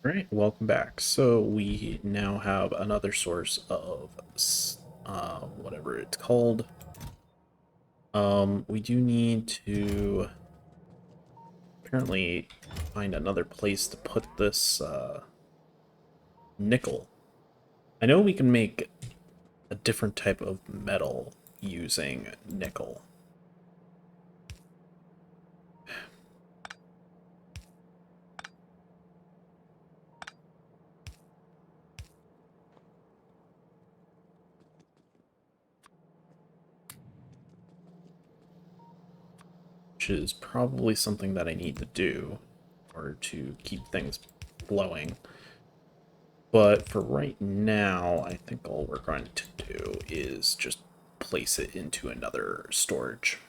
Alright, welcome back. So we now have another source of whatever it's called. We do need to apparently find another place to put this nickel. I know we can make a different type of metal using nickel. Which is probably something that I need to do in order to keep things flowing. But for right now, I think all we're going to do is just place it into another storage.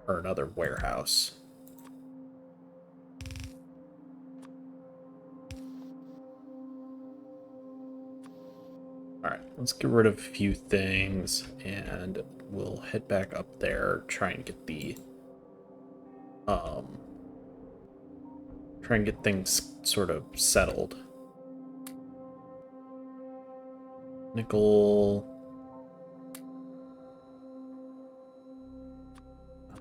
Or another warehouse. Alright, let's get rid of a few things, and we'll head back up there, try and get the... try and get things sort of settled. Nickel...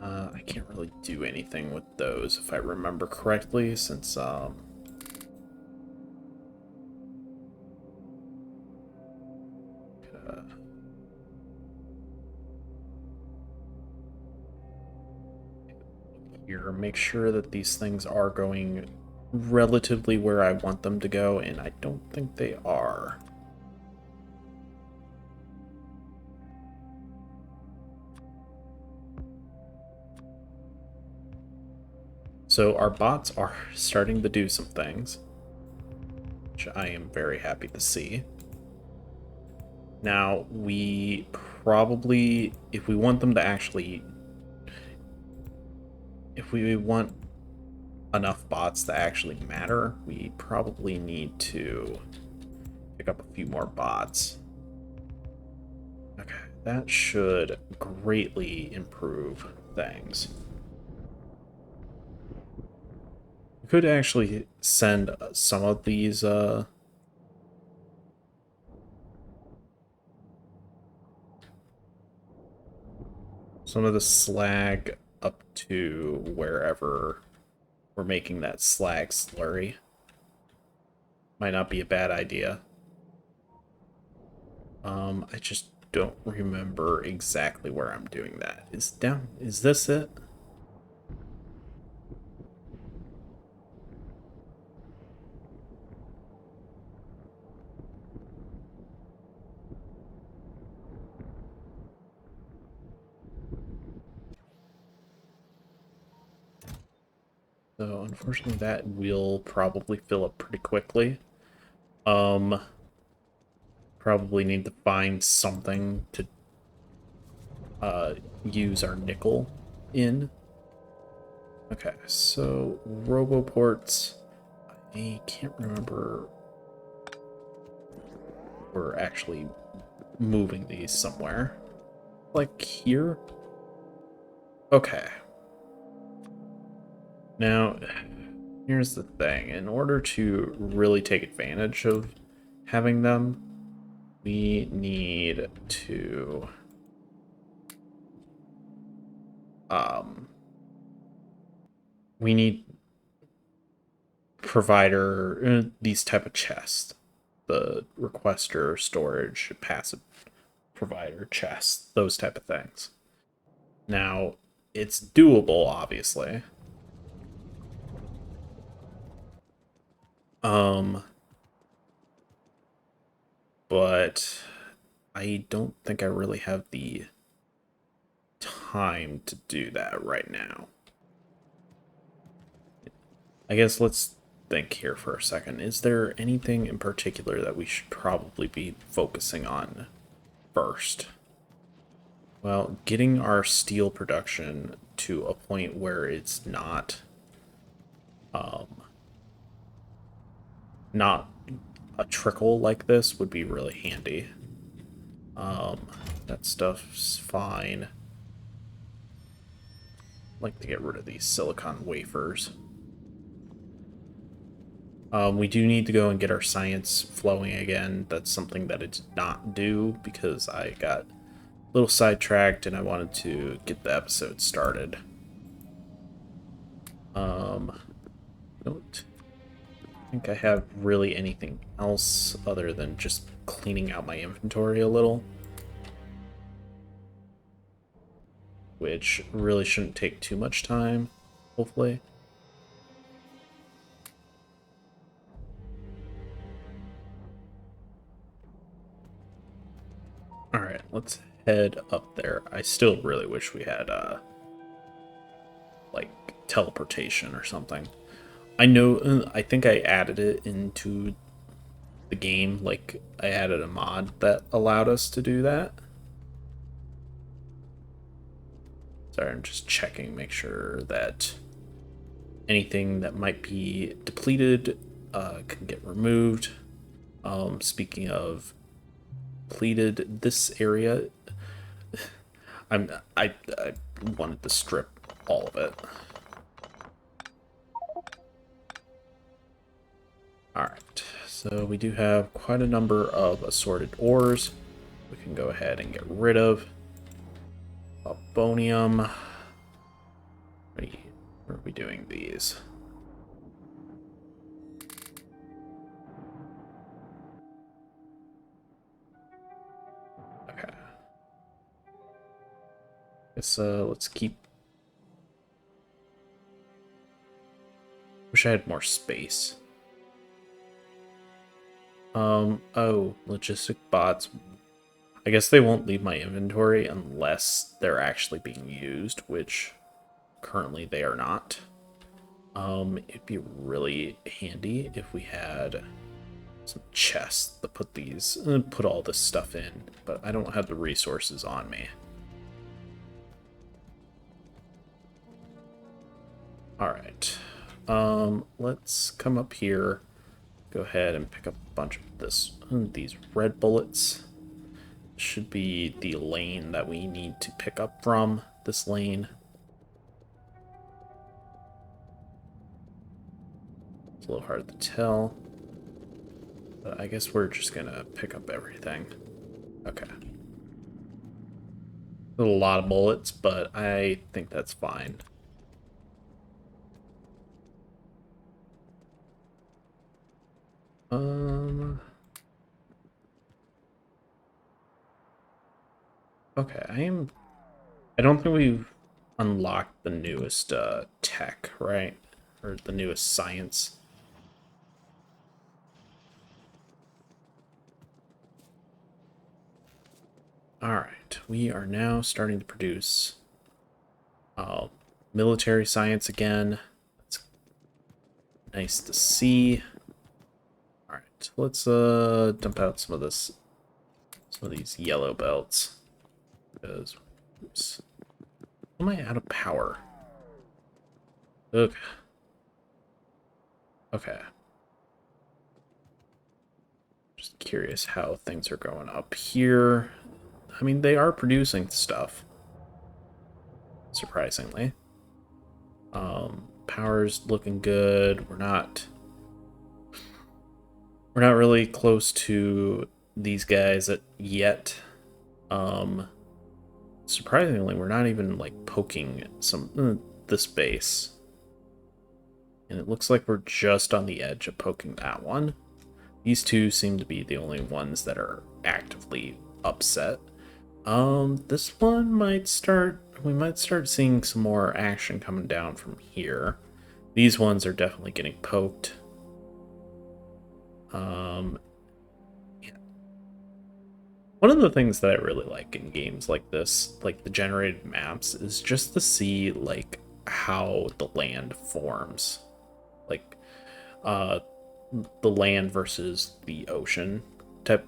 I can't really do anything with those, if I remember correctly, since, here, make sure that these things are going relatively where I want them to go, and I don't think they are. So our bots are starting to do some things, which I am very happy to see. Now, we probably, if we want them to actually, if we want enough bots to actually matter, we probably need to pick up a few more bots. Okay, that should greatly improve things. We could actually send some of these, some of the slag up to wherever we're making that slag slurry. Might not be a bad idea. I just don't remember exactly where I'm doing that. Is this it? So unfortunately that will probably fill up pretty quickly. Probably need to find something to use our nickel in. Okay, so roboports, I can't remember. We're actually moving these somewhere. Like here? Okay. Now, here's the thing. In order to really take advantage of having them, we need to we need provider these type of chests, the requester, storage, passive provider chests, those type of things. Now, it's doable, obviously. But I don't think I really have the time to do that right now. I guess let's think here for a second. Is there anything in particular that we should probably be focusing on first? Well, getting our steel production to a point where it's not a trickle like this would be really handy. That stuff's fine. I'd like to get rid of these silicon wafers. We do need to go and get our science flowing again. That's something that I did not do because I got a little sidetracked and I wanted to get the episode started. Don't think I have really anything else other than just cleaning out my inventory a little, which really shouldn't take too much time, hopefully. Alright, let's head up there. I still really wish we had, like, teleportation or something. I know, I think I added it into the game, like, I added a mod that allowed us to do that. Sorry, I'm just checking, make sure that anything that might be depleted can get removed. Speaking of depleted, this area, I wanted to strip all of it. Alright, so we do have quite a number of assorted ores we can go ahead and get rid of. Bonium. Where are we doing these? Okay. Guess let's keep. Wish I had more space. Oh, logistic bots. I guess they won't leave my inventory unless they're actually being used, which currently they are not. It'd be really handy if we had some chests to put all this stuff in, but I don't have the resources on me. Alright. Let's come up here. Go ahead and pick up a bunch of these red bullets. Should be the lane that we need to pick up from. This lane. It's a little hard to tell. But I guess we're just gonna pick up everything. Okay. A lot of bullets, but I think that's fine. Okay, I don't think we've unlocked the newest tech, right? Or the newest science. Alright, we are now starting to produce military science again. That's nice to see. Alright, let's dump out some of these yellow belts. Because, oops. Am I out of power? Okay. Okay. Just curious how things are going up here. I mean, they are producing stuff. Surprisingly. Power's looking good. We're not really close to these guys yet. Surprisingly, we're not even like poking this base. And it looks like we're just on the edge of poking that one. These two seem to be the only ones that are actively upset. This one might start, we might start seeing some more action coming down from here. These ones are definitely getting poked. Yeah. One of the things that I really like in games like this, like the generated maps, is just to see like how the land forms. Like, the land versus the ocean type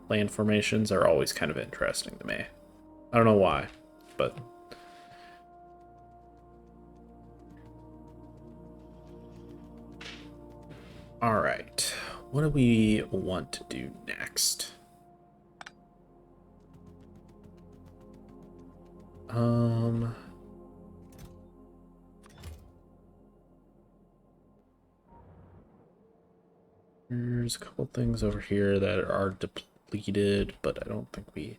land formations are always kind of interesting to me. I don't know why, but all right. What do we want to do next? There's a couple things over here that are depleted, but I don't think we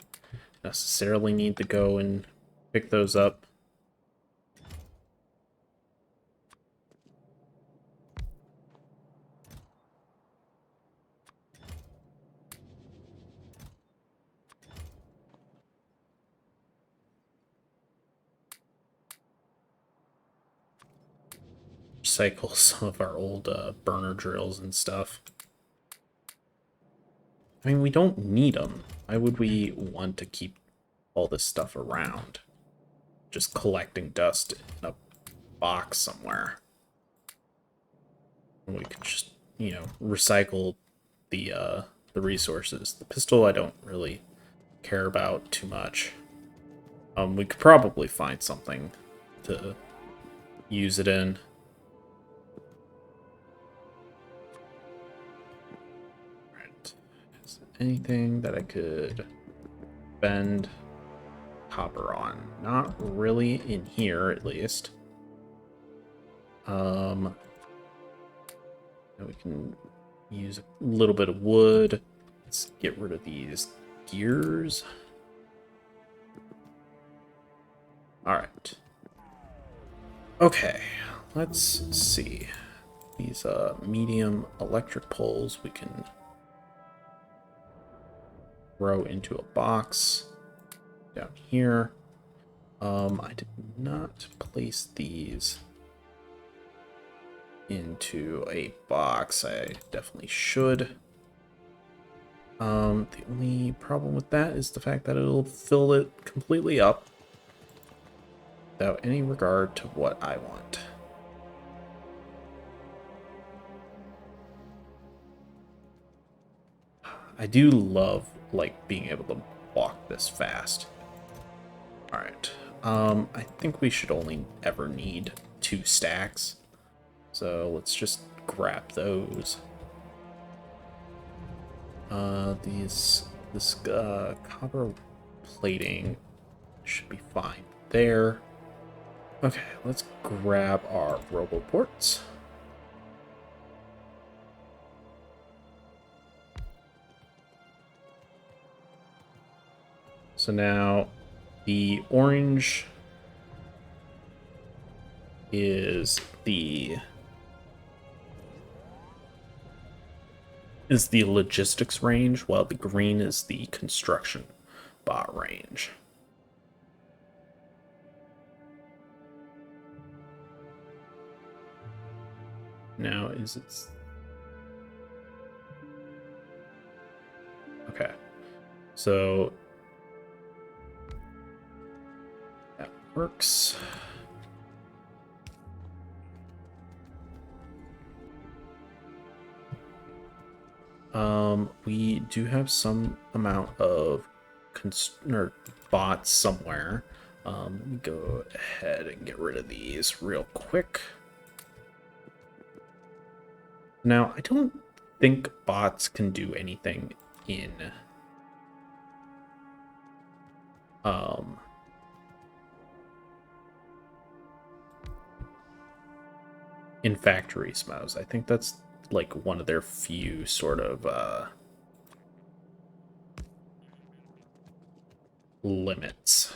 necessarily need to go and pick those up. Recycle some of our old burner drills and stuff. I mean, we don't need them. Why would we want to keep all this stuff around? Just collecting dust in a box somewhere. And we could just, you know, recycle the resources. The pistol I don't really care about too much. We could probably find something to use it in. Right. Is there anything that I could bend copper on? Not really in here, at least. We can use a little bit of wood. Let's get rid of these gears. Alright. Okay, let's see. These medium electric poles we can throw into a box down here. I did not place these into a box. I definitely should. The only problem with that is the fact that it'll fill it completely up without any regard to what I want. I do love, like, being able to walk this fast. Alright. I think we should only ever need 2 stacks. So let's just grab those. This copper plating should be fine there. Okay, let's grab our roboports. So now the orange is the logistics range, while the green is the construction bot range. Now is it... Okay. So that works. We do have some amount of bots somewhere. Let me go ahead and get rid of these real quick. Now, I don't think bots can do anything in factory smells. I think that's like one of their few sort of limits.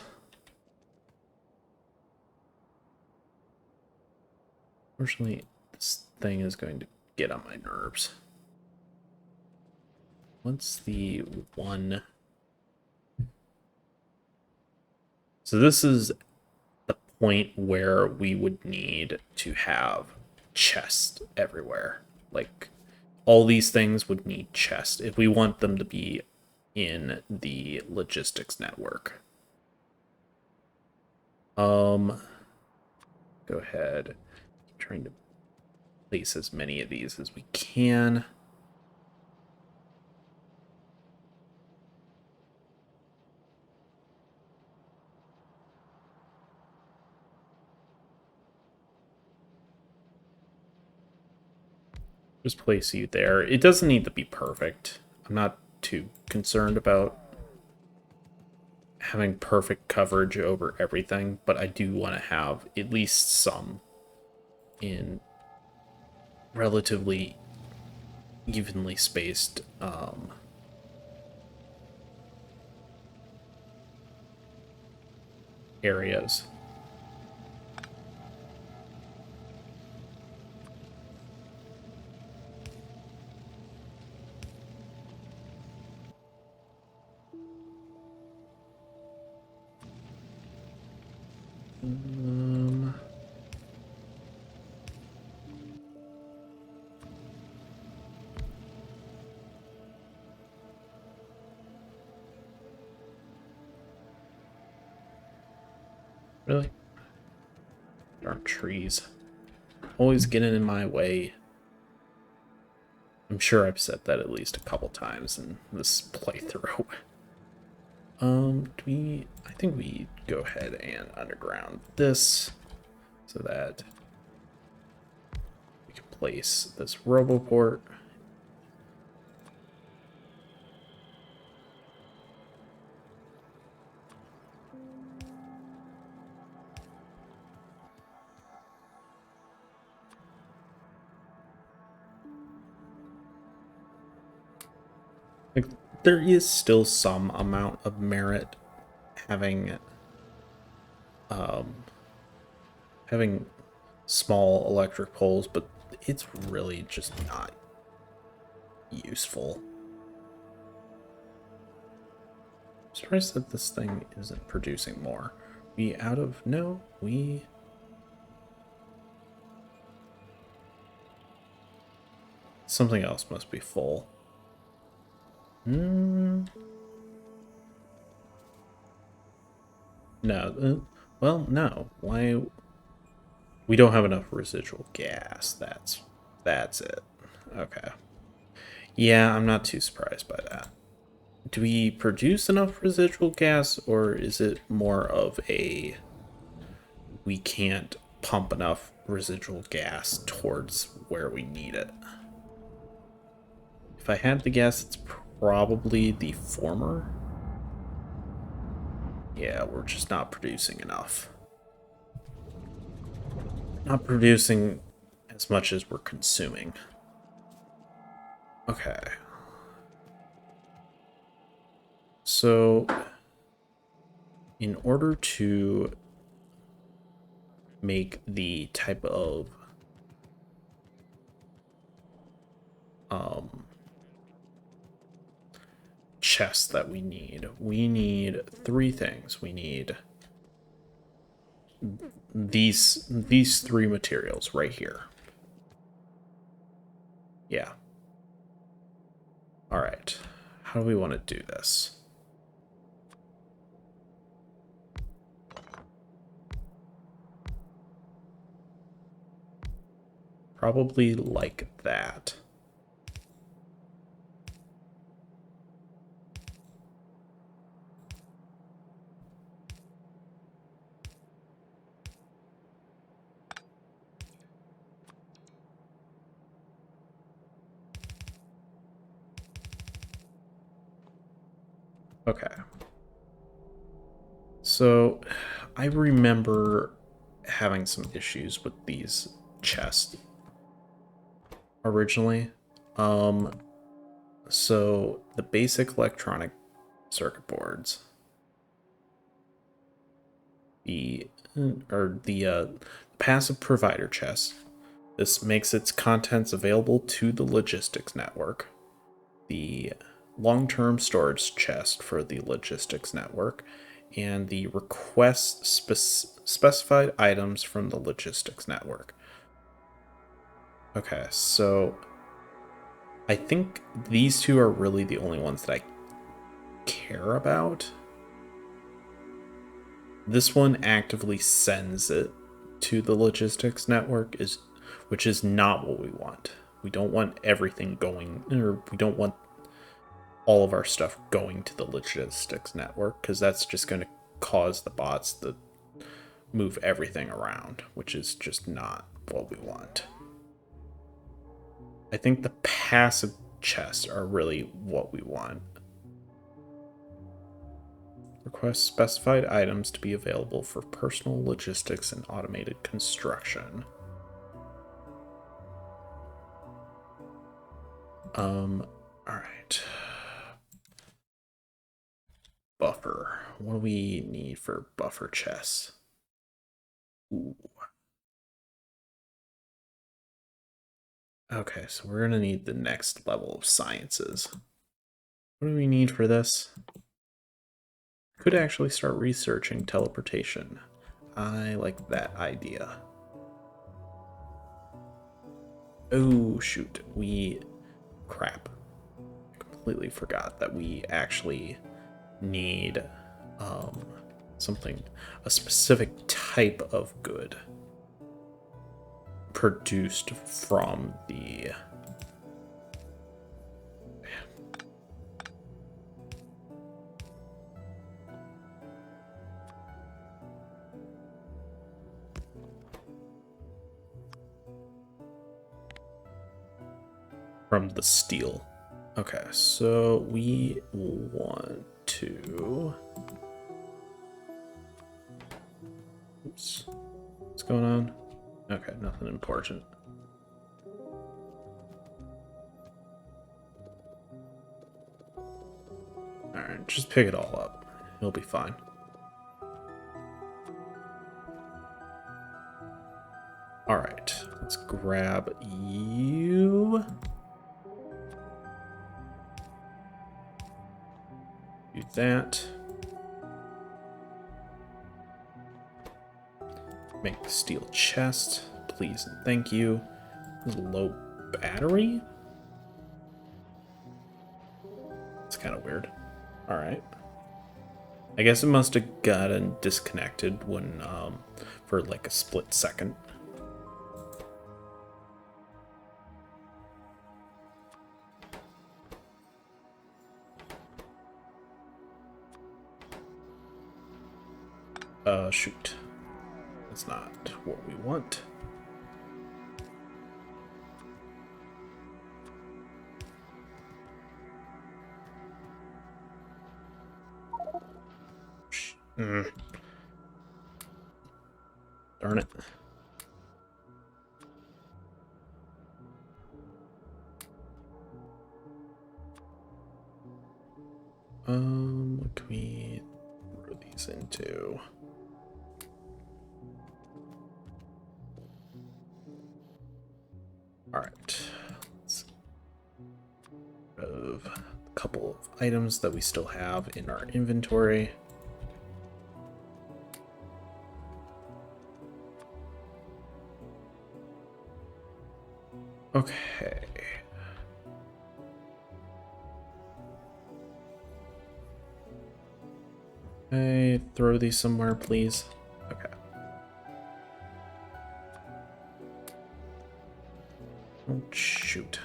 Unfortunately, this thing is going to get on my nerves. What's the one? So this is the point where we would need to have chests everywhere. Like, all these things would need chests if we want them to be in the logistics network. Go ahead. I'm trying to place as many of these as we can. Just place you there. It doesn't need to be perfect. I'm not too concerned about having perfect coverage over everything, but I do want to have at least some in relatively evenly spaced areas. Really? Darn trees. Always getting in my way. I'm sure I've said that at least a couple times in this playthrough. I think we go ahead and underground this so that we can place this roboport. Like, there is still some amount of merit having having small electric poles, but it's really just not useful. I'm surprised that this thing isn't producing more. We out of... No, we... Something else must be full. No. Well, no. Why? We don't have enough residual gas. That's it. Okay. Yeah, I'm not too surprised by that. Do we produce enough residual gas, or is it more of a we can't pump enough residual gas towards where we need it? If I had to guess, it's probably the former. Yeah, we're just not producing enough. Not producing as much as we're consuming. Okay. So, in order to make the type of chest that we need three things. We need these three materials right here. Yeah. All right. How do we want to do this? Probably like that. Okay. So, I remember having some issues with these chests originally. So the basic electronic circuit boards, the passive provider chest. This makes its contents available to the logistics network. The long-term storage chest for the logistics network, and the request specified items from the logistics network. Okay, so I think these two are really the only ones that I care about. This one actively sends it to the logistics network, which is not what we want. We don't want everything going, or we don't want all of our stuff going to the logistics network, because that's just going to cause the bots to move everything around, which is just not what we want. I think the passive chests are really what we want. Request specified items to be available for personal logistics and automated construction. All right. Buffer. What do we need for buffer chests? Ooh. Okay, so we're gonna need the next level of sciences. What do we need for this? Could actually start researching teleportation. I like that idea. Oh, shoot. Crap. I completely forgot that we actually need something, a specific type of good produced from the steel. Okay, so we want to... Oops. What's going on? Okay, nothing important. Alright, just pick it all up. It'll be fine. Alright, let's grab you. Do that. Make the steel chest, please and thank you. Low battery? It's kind of weird. Alright. I guess it must have gotten disconnected when, for like a split second. Shoot. That's not what we want. Darn it. What can we throw these into? Alright. Let's get rid of a couple of items that we still have in our inventory. Okay. Hey, throw these somewhere, please. Okay. Oh, shoot.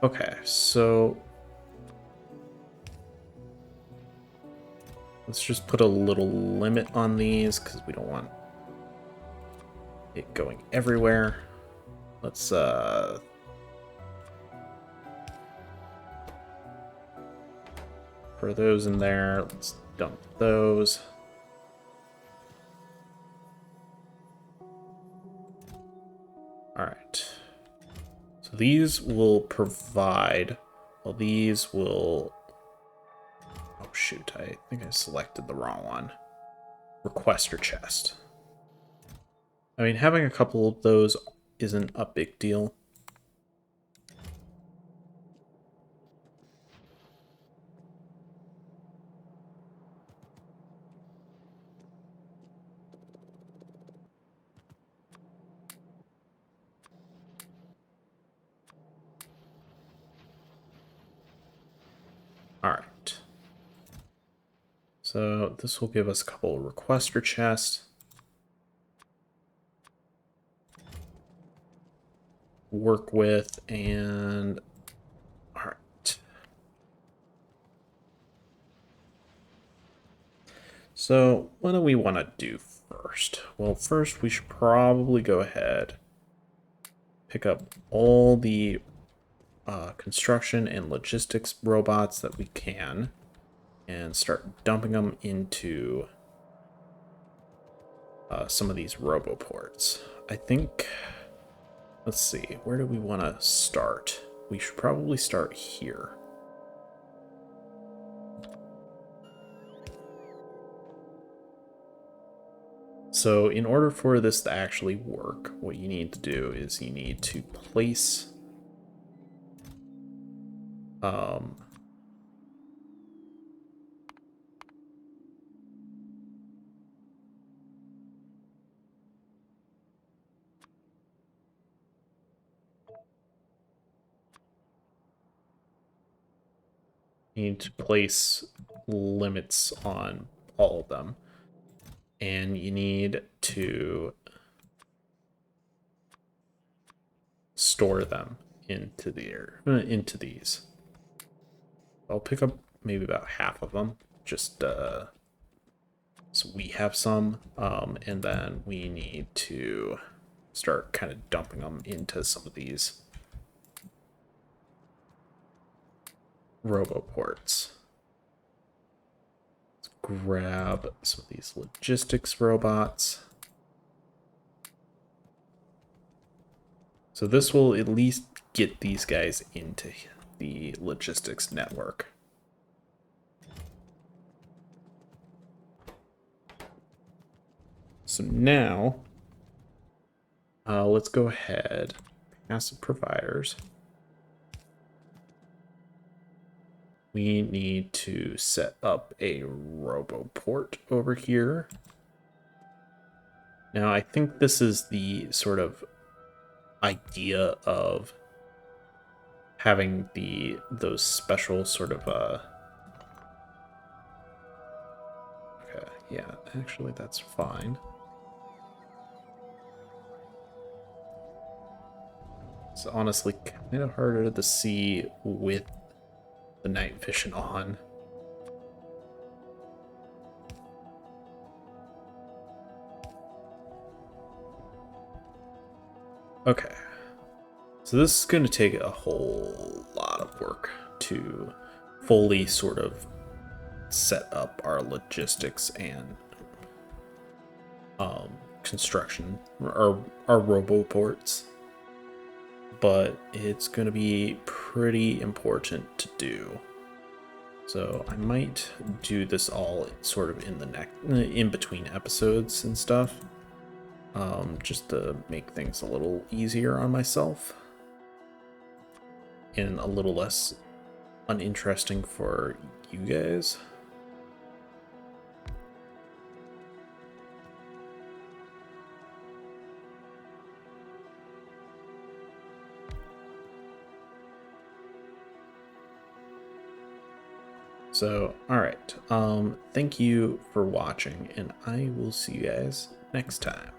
Okay, so let's just put a little limit on these because we don't want it going everywhere. Let's throw those in there. Let's dump those. All right. So these will provide, well, these will, oh shoot, I think I selected the wrong one. Requester chest. I mean, having a couple of those isn't a big deal. All right. So this will give us a couple of requester chests. Work with, and all right. So what do we want to do first? Well, first we should probably go ahead, pick up all the construction and logistics robots that we can, and start dumping them into some of these roboports. I think, let's see, where do we want to start? We should probably start here. So in order for this to actually work, what you need to do is you need to place you need to place limits on all of them. And you need to store them into these. I'll pick up maybe about half of them, just so we have some, and then we need to start kind of dumping them into some of these roboports. Let's grab some of these logistics robots. So this will at least get these guys into the logistics network. So now, let's go ahead, passive providers. We need to set up a roboport over here. Now, I think this is the sort of idea of having those special sort of okay, yeah, actually that's fine. It's honestly kind of harder to see with the night vision on. Okay. So this is going to take a whole lot of work to fully sort of set up our logistics and construction, our roboports. But it's going to be pretty important to do. So I might do this all sort of in between episodes and stuff, just to make things a little easier on myself and a little less uninteresting for you guys. So, alright, thank you for watching, and I will see you guys next time.